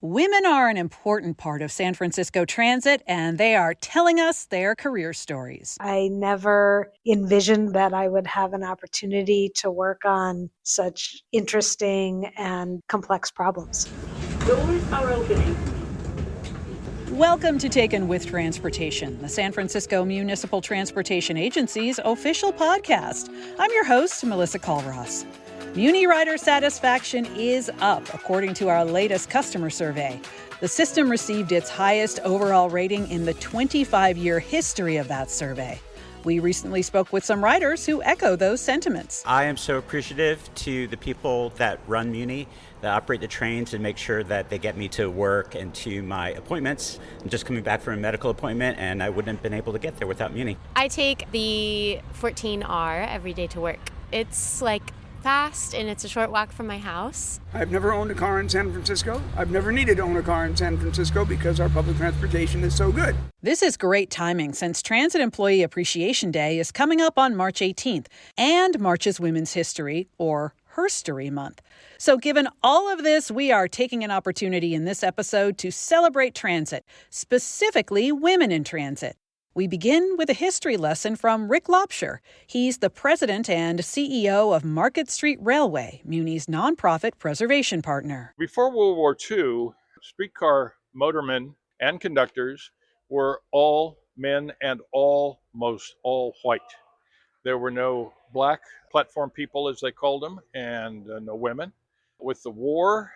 Women are an important part of San Francisco transit, and they are telling us their career stories. I never envisioned that I would have an opportunity to work on such interesting and complex problems. Doors are opening. Welcome to Taken with Transportation, the San Francisco Municipal Transportation Agency's official podcast. I'm your host, Melissa Colross. Muni rider satisfaction is up, according to our latest customer survey. The system received its highest overall rating in the 25-year history of that survey. We recently spoke with some riders who echo those sentiments. I am so appreciative to the people that run Muni, that operate the trains and make sure that they get me to work and to my appointments. I'm just coming back from a medical appointment and I wouldn't have been able to get there without Muni. I take the 14R every day to work. It's fast and it's a short walk from my house. I've never owned a car in San Francisco. I've never needed to own a car in San Francisco because our public transportation is so good. This is great timing since Transit Employee Appreciation Day is coming up on March 18th and March is Women's History, or Herstory Month. So given all of this, we are taking an opportunity in this episode to celebrate transit, specifically women in transit. We begin with a history lesson from Rick Laubscher. He's the president and CEO of Market Street Railway, Muni's nonprofit preservation partner. Before World War II, streetcar motormen and conductors were all men and almost all white. There were no black platform people, as they called them, and no women. With the war,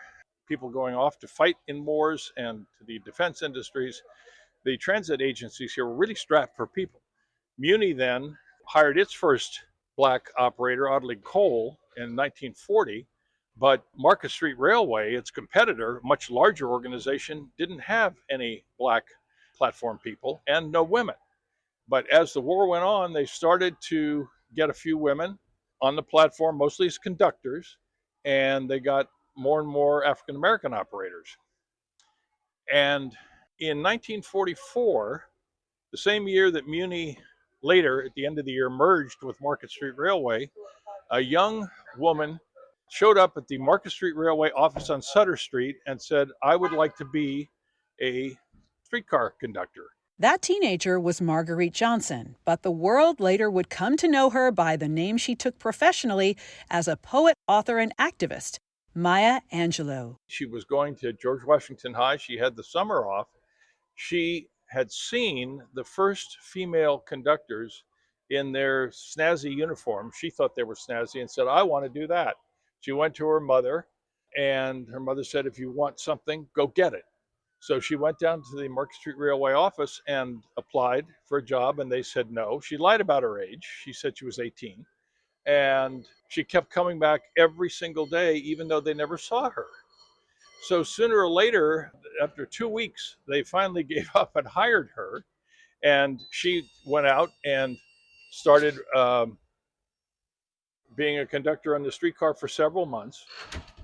people going off to fight in wars and to the defense industries, the transit agencies here were really strapped for people. Muni then hired its first black operator, Audley Cole, in 1940, but Market Street Railway, its competitor, much larger organization, didn't have any black platform people and no women. But as the war went on, they started to get a few women on the platform, mostly as conductors, and they got more and more African American operators. And in 1944, the same year that Muni later, at the end of the year, merged with Market Street Railway, a young woman showed up at the Market Street Railway office on Sutter Street and said, I would like to be a streetcar conductor. That teenager was Marguerite Johnson, but the world later would come to know her by the name she took professionally as a poet, author, and activist, Maya Angelou. She was going to George Washington High. She had the summer off. She had seen the first female conductors in their snazzy uniforms. She thought they were snazzy and said, I want to do that. She went to her mother, and her mother said, if you want something, go get it. So she went down to the Market Street Railway office and applied for a job, and they said no. She lied about her age. She said she was 18. And she kept coming back every single day, even though they never saw her. So sooner or later, after 2 weeks, they finally gave up and hired her. And she went out and started being a conductor on the streetcar for several months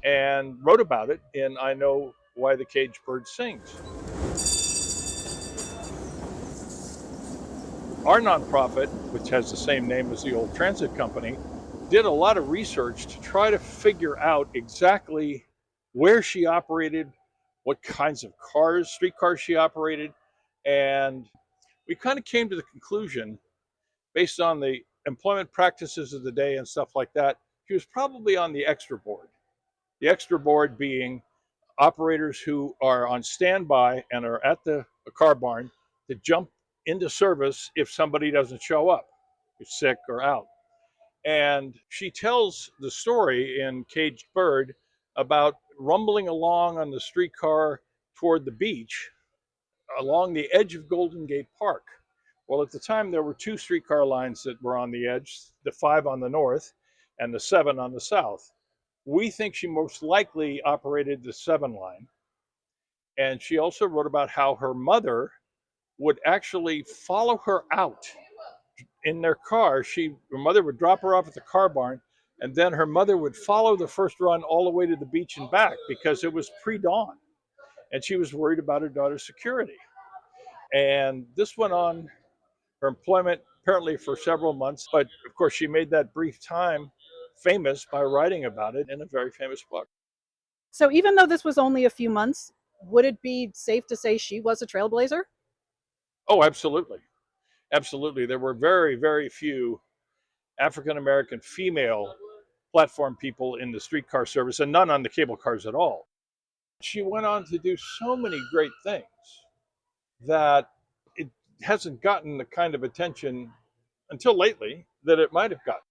and wrote about it in I Know Why the Caged Bird Sings. Our nonprofit, which has the same name as the old transit company, did a lot of research to try to figure out exactly where she operated, what kinds of cars, streetcars she operated, and we kind of came to the conclusion, based on the employment practices of the day and stuff like that, she was probably on the extra board. The extra board being operators who are on standby and are at the car barn to jump into service if somebody doesn't show up, who's sick or out. And she tells the story in Caged Bird about rumbling along on the streetcar toward the beach along the edge of Golden Gate Park. Well, at the time, there were two streetcar lines that were on the edge, the 5 on the north and the 7 on the south. We think she most likely operated the 7 line. And she also wrote about how her mother would actually follow her out in their car. Her mother would drop her off at the car barn, and then her mother would follow the first run all the way to the beach and back because it was pre-dawn. And she was worried about her daughter's security. And this went on, her employment apparently for several months. But of course, she made that brief time famous by writing about it in a very famous book. So even though this was only a few months, Would it be safe to say she was a trailblazer? Oh, absolutely. Absolutely. There were very, very few African American female platform people in the streetcar service and none on the cable cars at all. She went on to do so many great things that it hasn't gotten the kind of attention until lately that it might have gotten.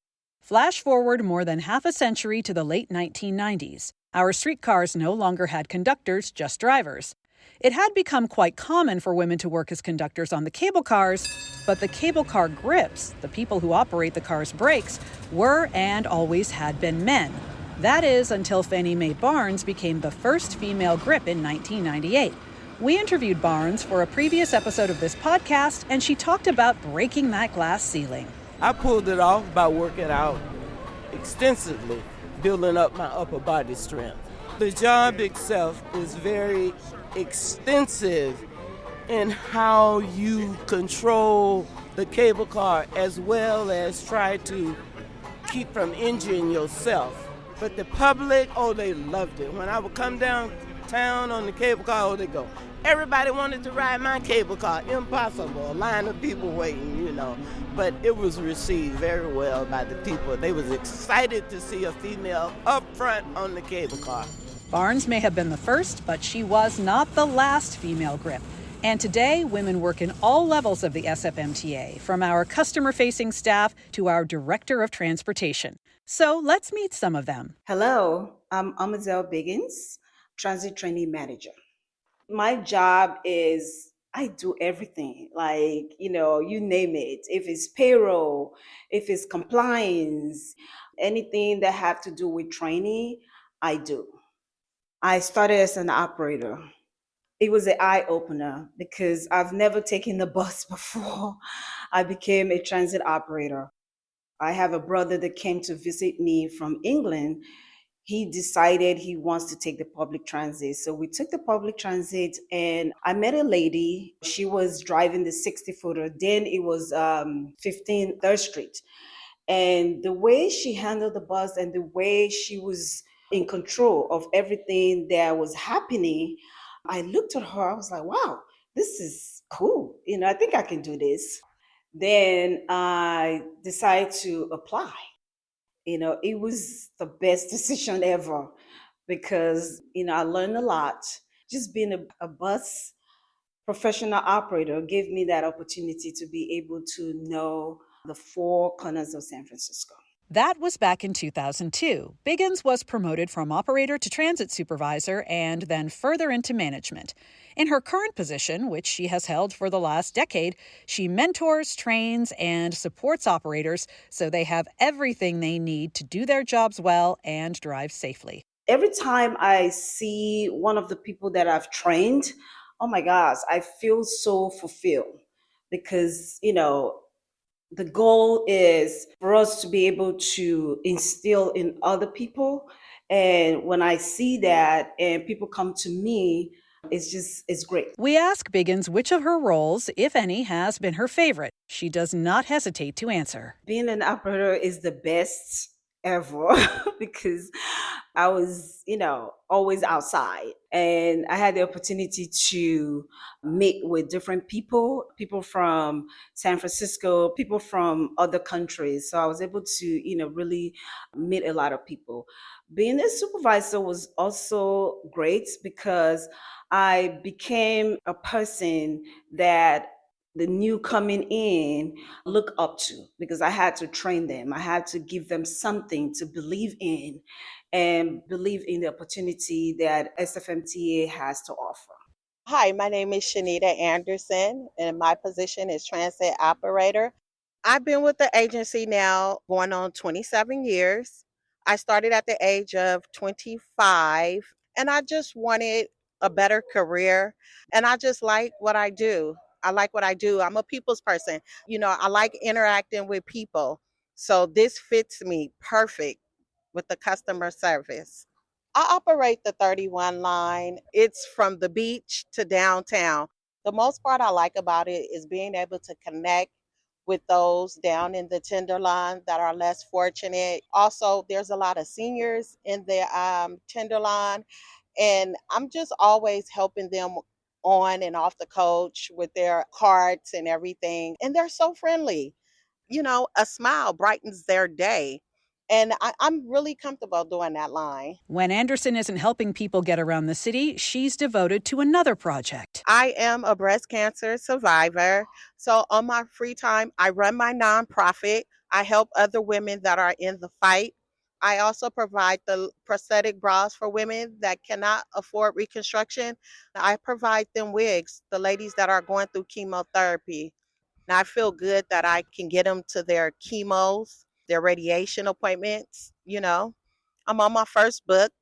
Flash forward more than half a century to the late 1990s. Our streetcars no longer had conductors, just drivers. It had become quite common for women to work as conductors on the cable cars, but the cable car grips, the people who operate the car's brakes, were and always had been men. That is until Fannie Mae Barnes became the first female grip in 1998. We interviewed Barnes for a previous episode of this podcast, and she talked about breaking that glass ceiling. I pulled it off by working out extensively, building up my upper body strength. The job itself is very extensive in how you control the cable car as well as try to keep from injuring yourself. But the public, they loved it. When I would come downtown on the cable car, they go, everybody wanted to ride my cable car. Impossible. A line of people waiting, But it was received very well by the people. They was excited to see a female up front on the cable car. Barnes may have been the first, but she was not the last female grip. And today, women work in all levels of the SFMTA, from our customer-facing staff to our director of transportation. So let's meet some of them. Hello, I'm Omozele Biggins, Transit Training Manager. My job is I do everything, you name it. If it's payroll, if it's compliance, anything that have to do with training, I do. I started as an operator. It was an eye-opener because I've never taken the bus before. I became a transit operator. I have a brother that came to visit me from England. He decided he wants to take the public transit. So we took the public transit and I met a lady. She was driving the 60-footer. Then it was 15 3rd Street. And the way she handled the bus and the way she was in control of everything that was happening, I looked at her, I was like, wow, this is cool. I think I can do this. Then I decided to apply. It was the best decision ever because, I learned a lot. Just being a bus professional operator gave me that opportunity to be able to know the 4 corners of San Francisco. That was back in 2002. Biggins was promoted from operator to transit supervisor and then further into management. In her current position, which she has held for the last decade, she mentors, trains, and supports operators so they have everything they need to do their jobs well and drive safely. Every time I see one of the people that I've trained, oh my gosh, I feel so fulfilled because, the goal is for us to be able to instill in other people. And when I see that and people come to me, it's great. We ask Biggins which of her roles, if any, has been her favorite. She does not hesitate to answer. Being an operator is the best ever because I was, always outside and I had the opportunity to meet with different people from San Francisco, people from other countries. So I was able to, really meet a lot of people. Being a supervisor was also great because I became a person that the new coming in look up to because I had to train them. I had to give them something to believe in and believe in the opportunity that SFMTA has to offer. Hi, my name is Shanita Anderson, and my position is transit operator. I've been with the agency now going on 27 years. I started at the age of 25, and I just wanted a better career, and I just like what I do. I like what I do. I'm a people's person. I like interacting with people. So this fits me perfect with the customer service. I operate the 31 line. It's from the beach to downtown. The most part I like about it is being able to connect with those down in the Tenderloin that are less fortunate. Also, there's a lot of seniors in the Tenderloin, And I'm just always helping them on and off the coach with their carts and everything. And they're so friendly. A smile brightens their day. And I'm really comfortable doing that line. When Anderson isn't helping people get around the city, she's devoted to another project. I am a breast cancer survivor. So on my free time, I run my nonprofit. I help other women that are in the fight. I also provide the prosthetic bras for women that cannot afford reconstruction. I provide them wigs, the ladies that are going through chemotherapy. And I feel good that I can get them to their chemos, their radiation appointments. I'm on my first book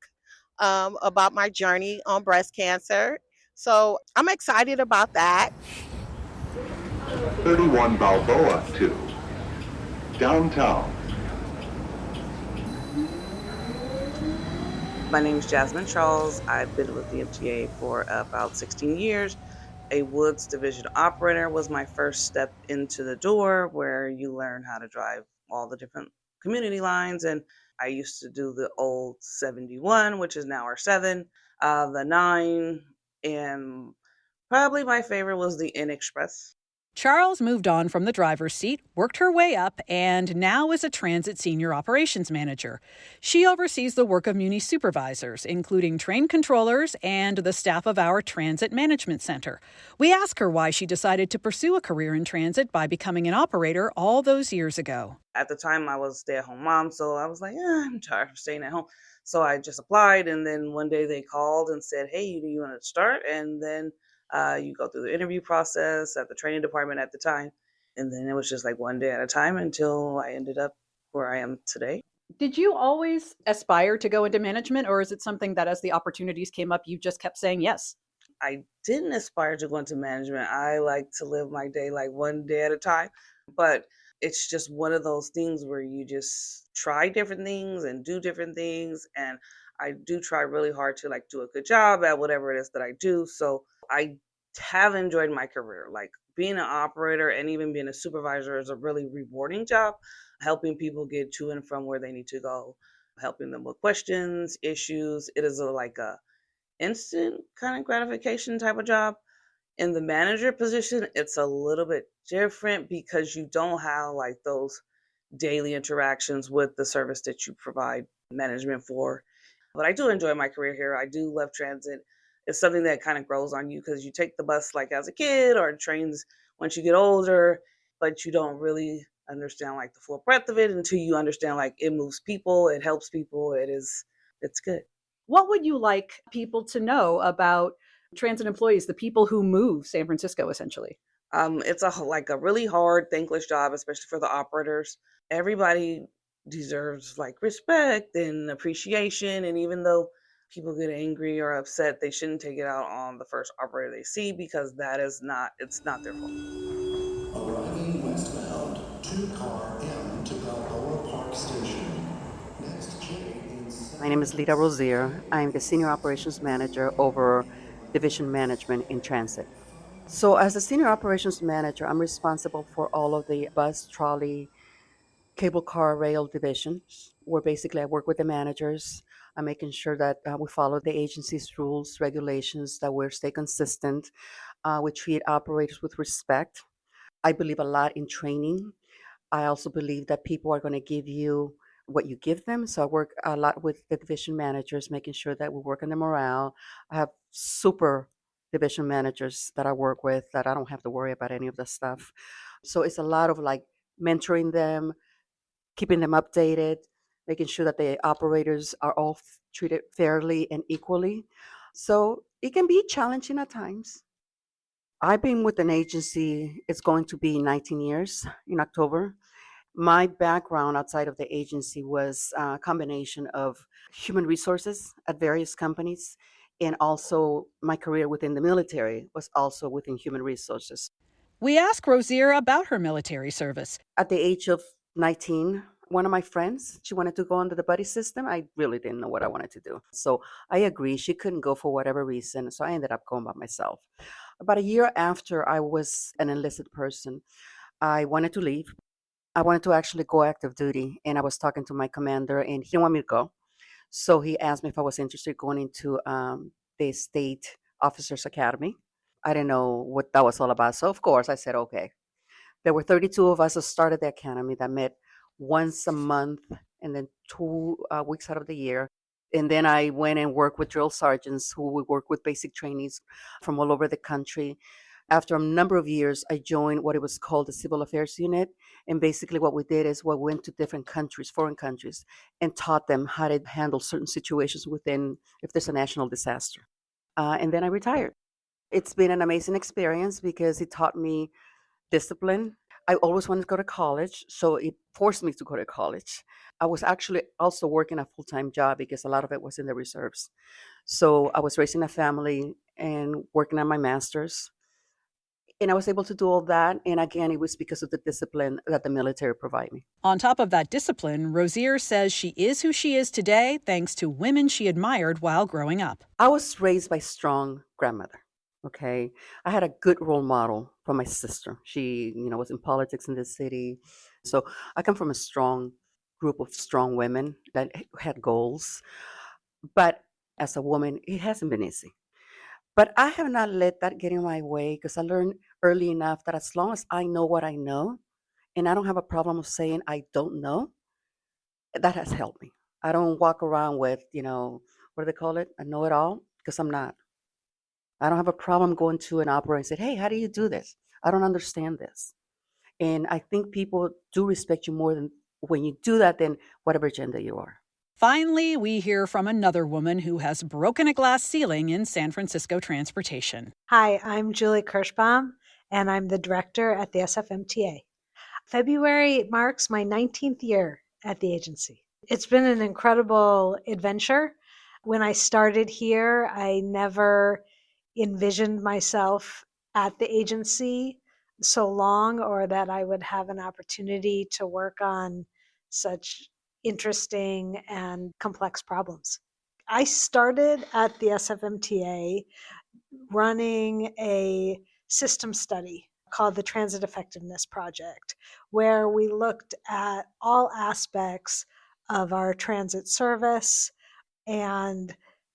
about my journey on breast cancer. So I'm excited about that. 31 Balboa to downtown. My name is Jasmin Charles. I've been with the MTA for about 16 years. A Woods Division operator was my first step into the door, where you learn how to drive all the different community lines. And I used to do the old 71, which is now our 7, the 9, and probably my favorite was the N Express. Charles moved on from the driver's seat, worked her way up, and now is a transit senior operations manager. She oversees the work of Muni supervisors, including train controllers and the staff of our transit management center. We ask her why she decided to pursue a career in transit by becoming an operator all those years ago. At the time, I was a stay-at-home mom, so I was like, I'm tired of staying at home. So I just applied, and then one day they called and said, hey, do you want to start? And then you go through the interview process at the training department at the time. And then it was just like one day at a time until I ended up where I am today. Did you always aspire to go into management, or is it something that as the opportunities came up, you just kept saying yes? I didn't aspire to go into management. I like to live my day like one day at a time. But it's just one of those things where you just try different things and do different things. And I do try really hard to do a good job at whatever it is that I do. So I have enjoyed my career. Like being an operator and even being a supervisor is a really rewarding job, helping people get to and from where they need to go, helping them with questions, issues. It is a instant kind of gratification type of job. In the manager position, it's a little bit different because you don't have those daily interactions with the service that you provide management for. But I do enjoy my career here. I do love transit. It's something that kind of grows on you because you take the bus as a kid or trains once you get older, but you don't really understand the full breadth of it until you understand it moves people, it helps people, it's good. What would you like people to know about transit employees, the people who move San Francisco, essentially? It's a really hard, thankless job, especially for the operators. Everybody deserves respect and appreciation, and even though people get angry or upset, they shouldn't take it out on the first operator they see because it's not their fault. Arriving westbound, 2-car M to Balboa Park Station. Next train is... My name is Leda Rozier. I'm the Senior Operations Manager over Division Management in Transit. So as a Senior Operations Manager, I'm responsible for all of the bus, trolley, cable car, rail divisions, where basically I work with the managers. I'm making sure that we follow the agency's rules, regulations, that we stay consistent. We treat operators with respect. I believe a lot in training. I also believe that people are going to give you what you give them. So I work a lot with the division managers, making sure that we work on the morale. I have super division managers that I work with that I don't have to worry about any of this stuff. So it's a lot of mentoring them, keeping them updated, making sure that the operators are all treated fairly and equally. So it can be challenging at times. I've been with an agency, it's going to be 19 years in October. My background outside of the agency was a combination of human resources at various companies, and also my career within the military was also within human resources. We asked Rozier about her military service. At the age of 19, one of my friends, she wanted to go under the buddy system. I really didn't know what I wanted to do. So I agreed. She couldn't go for whatever reason. So I ended up going by myself. About a year after I was an enlisted person, I wanted to leave. I wanted to actually go active duty. And I was talking to my commander, and he didn't want me to go. So he asked me if I was interested in going into the State Officers Academy. I didn't know what that was all about. So, of course, I said, okay. There were 32 of us that started the academy that met once a month and then 2 weeks out of the year. And then I went and worked with drill sergeants who would work with basic trainees from all over the country. After a number of years, I joined what it was called the Civil Affairs Unit. And basically what we did is we went to different countries, foreign countries, and taught them how to handle certain situations within, if there's a national disaster. And then I retired. It's been an amazing experience because it taught me discipline. I always wanted to go to college, so it forced me to go to college. I was actually also working a full-time job because a lot of it was in the reserves. So I was raising a family and working on my master's. And I was able to do all that. And again, it was because of the discipline that the military provided me. On top of that discipline, Rozier says she is who she is today thanks to women she admired while growing up. I was raised by a strong grandmother. Okay. I had a good role model from my sister. She, was in politics in the city. So I come from a strong group of strong women that had goals. But as a woman, it hasn't been easy. But I have not let that get in my way because I learned early enough that as long as I know what I know, and I don't have a problem of saying I don't know, that has helped me. I don't walk around with, what do they call it? A know-it-all, because I'm not. I don't have a problem going to an operator and say, hey, how do you do this? I don't understand this. And I think people do respect you more than when you do that than whatever gender you are. Finally, we hear from another woman who has broken a glass ceiling in San Francisco transportation. Hi, I'm Julie Kirschbaum, and I'm the director at the SFMTA. February marks my 19th year at the agency. It's been an incredible adventure. When I started here, I never envisioned myself at the agency so long, or that I would have an opportunity to work on such interesting and complex problems. I started at the SFMTA running a system study called the Transit Effectiveness Project, where we looked at all aspects of our transit service, and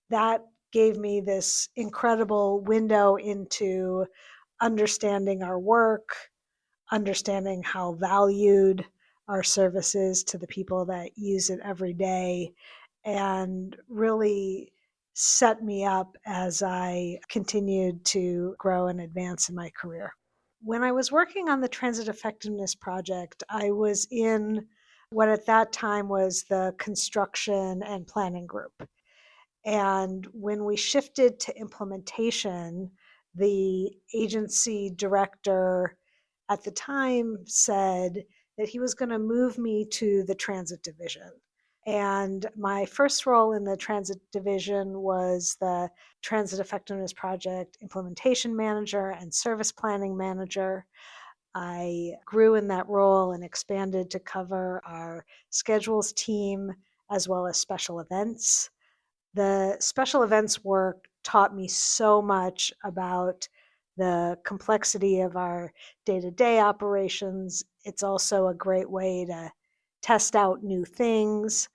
that gave me this incredible window into understanding our work, understanding how valued our service is to the people that use it every day, and really set me up as I continued to grow and advance in my career. When I was working on the Transit Effectiveness Project, I was in what at that time was the construction and planning group. And when we shifted to implementation, the agency director at the time said that he was going to move me to the transit division. And my first role in the transit division was the Transit Effectiveness Project Implementation Manager and Service Planning Manager. I grew in that role and expanded to cover our schedules team as well as special events. The special events work taught me so much about the complexity of our day-to-day operations. It's also a great way to test out new things.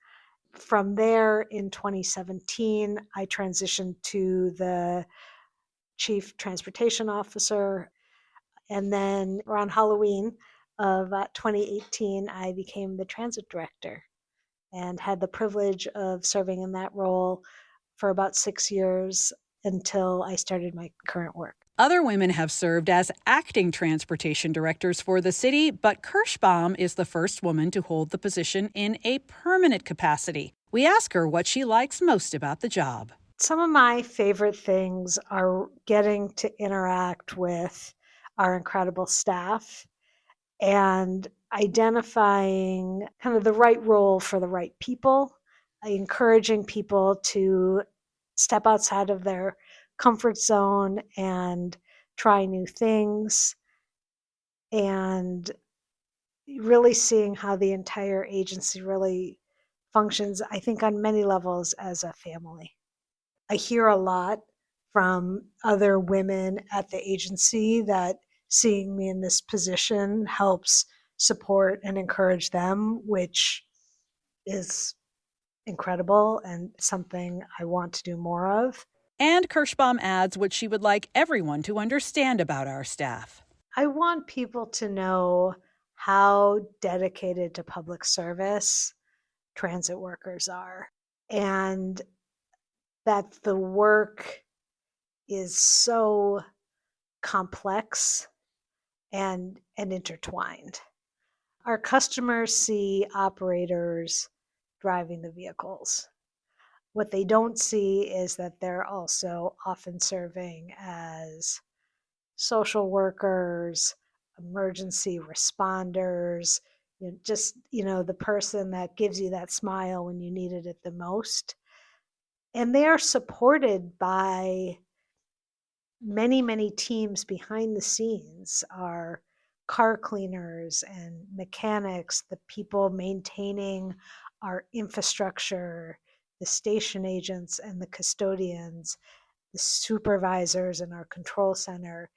From there, in 2017, I transitioned to the Chief Transportation Officer. And then around Halloween of 2018, I became the Transit Director and had the privilege of serving in that role for about 6 years until I started my current work. Other women have served as acting transportation directors for the city, but Kirschbaum is the first woman to hold the position in a permanent capacity. We ask her what she likes most about the job. Some of my favorite things are getting to interact with our incredible staff and identifying kind of the right role for the right people, encouraging people to step outside of their comfort zone and try new things, and really seeing how the entire agency really functions, I think, on many levels as a family. I hear a lot from other women at the agency that seeing me in this position helps support and encourage them, which is incredible and something I want to do more of. And Kirschbaum adds what she would like everyone to understand about our staff. I want people to know how dedicated to public service transit workers are, and that the work is so complex and intertwined. Our customers see operators driving the vehicles. What they don't see is that they're also often serving as social workers, emergency responders, the person that gives you that smile when you needed it the most. And they are supported by many, many teams behind the scenes, our car cleaners and mechanics, the people maintaining our infrastructure, the station agents and the custodians, the supervisors in our control center.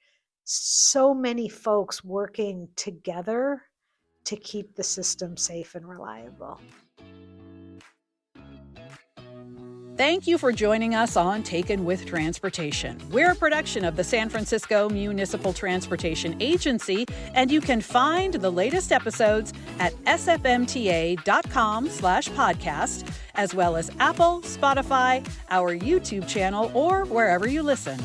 So many folks working together to keep the system safe and reliable. Thank you for joining us on Taken with Transportation. We're a production of the San Francisco Municipal Transportation Agency, and you can find the latest episodes at sfmta.com/podcast, as well as Apple, Spotify, our YouTube channel, or wherever you listen.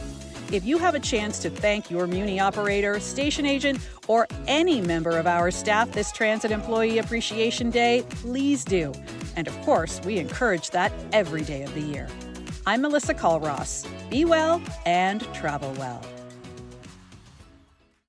If you have a chance to thank your Muni operator, station agent, or any member of our staff this Transit Employee Appreciation Day, please do. And of course, we encourage that every day of the year. I'm Melissa Colross. Be well and travel well.